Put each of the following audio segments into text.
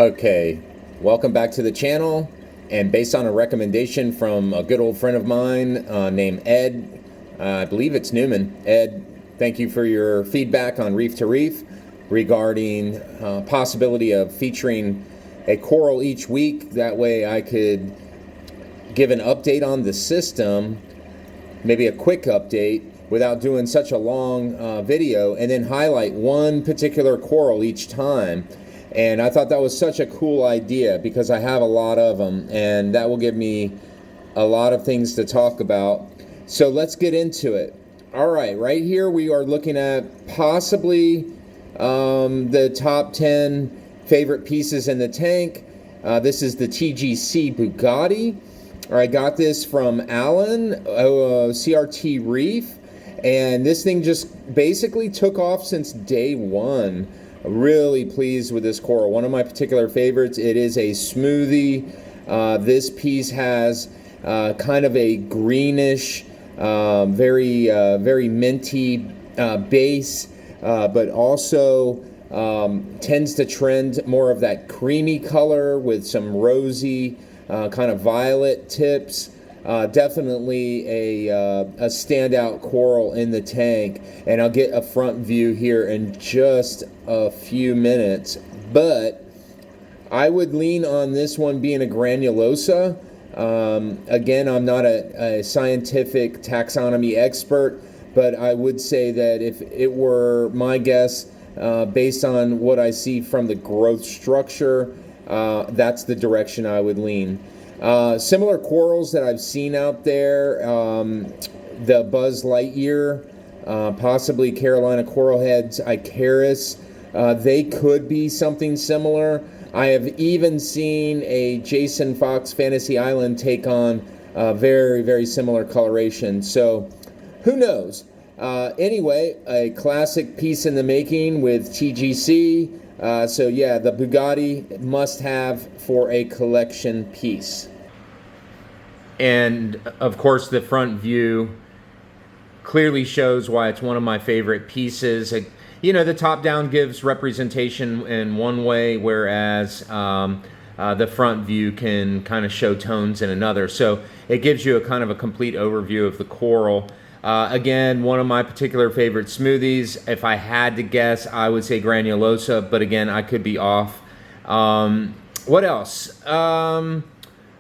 Okay, welcome back to the channel. And based on a recommendation from a good old friend of mine named Ed, I believe it's Newman. Ed, thank you for your feedback on Reef to Reef regarding possibility of featuring a coral each week. That way I could give an update on the system, maybe a quick update without doing such a long video, and then highlight one particular coral each time. And I thought that was such a cool idea because I have a lot of them, and that will give me a lot of things to talk about. So let's get into it. All right, right here we are looking at possibly the top 10 favorite pieces in the tank. This is the TGC Bugatti. I got this from Alan, CRT Reef, and this thing just basically took off since day one. Really pleased with this coral. One of my particular favorites. It is a smoothie. This piece has kind of a greenish, very minty base, but also tends to trend more of that creamy color with some rosy kind of violet tips. Definitely a standout coral in the tank, and I'll get a front view here in just a few minutes, but I would lean on this one being a granulosa. Again, I'm not a scientific taxonomy expert, but I would say that if it were my guess, based on what I see from the growth structure, that's the direction I would lean. Similar corals that I've seen out there, the Buzz Lightyear, possibly Carolina Coral Heads, Icarus, they could be something similar. I have even seen a Jason Fox Fantasy Island take on very, very similar coloration. So who knows? Anyway, a classic piece in the making with TGC. So yeah, the Bugatti must have for a collection piece. And of course the front view clearly shows why it's one of my favorite pieces. You know, the top down gives representation in one way, whereas the front view can kind of show tones in another. So it gives you a kind of a complete overview of the coral. Again, one of my particular favorite smoothies. If I had to guess, I would say granulosa, but again, I could be off. What else?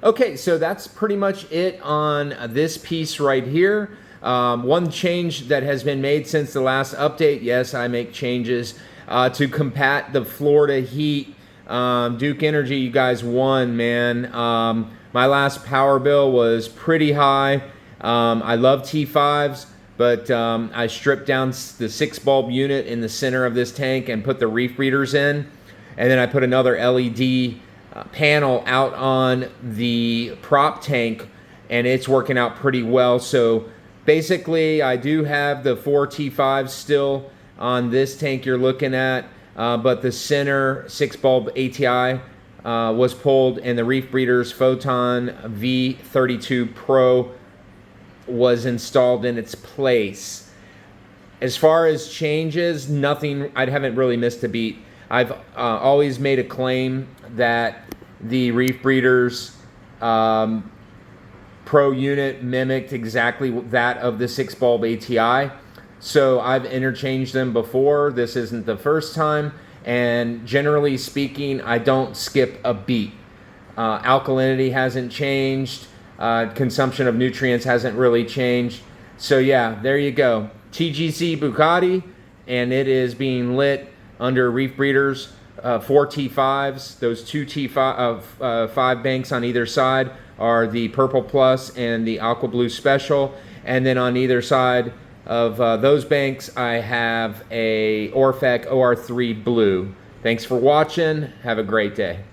Okay, so that's pretty much it on this piece right here. One change that has been made since the last update. Yes, I make changes to combat the Florida heat. Duke Energy, you guys won, man. My last power bill was pretty high. I love T5s, but I stripped down the 6-bulb unit in the center of this tank and put the reef breeders in. And then I put another LED panel out on the prop tank, and it's working out pretty well. So basically, I do have the 4 T5s still on this tank you're looking at, but the center 6-bulb ATI was pulled, and the reef breeders Photon V32 Pro was installed in its place. As far as changes, nothing. I haven't really missed a beat. I've always made a claim that the Reef Breeders Pro unit mimicked exactly that of the 6-bulb ATI. So I've interchanged them before. This isn't the first time. And generally speaking, I don't skip a beat. Alkalinity hasn't changed. Consumption of nutrients hasn't really changed. So yeah, there you go. TGC Bugatti, and it is being lit under Reef Breeders, 4 T5s. Those 2 T5 5 banks on either side are the Purple Plus and the Aqua Blue Special. And then on either side of those banks, I have a Orphec OR3 Blue. Thanks for watching. Have a great day.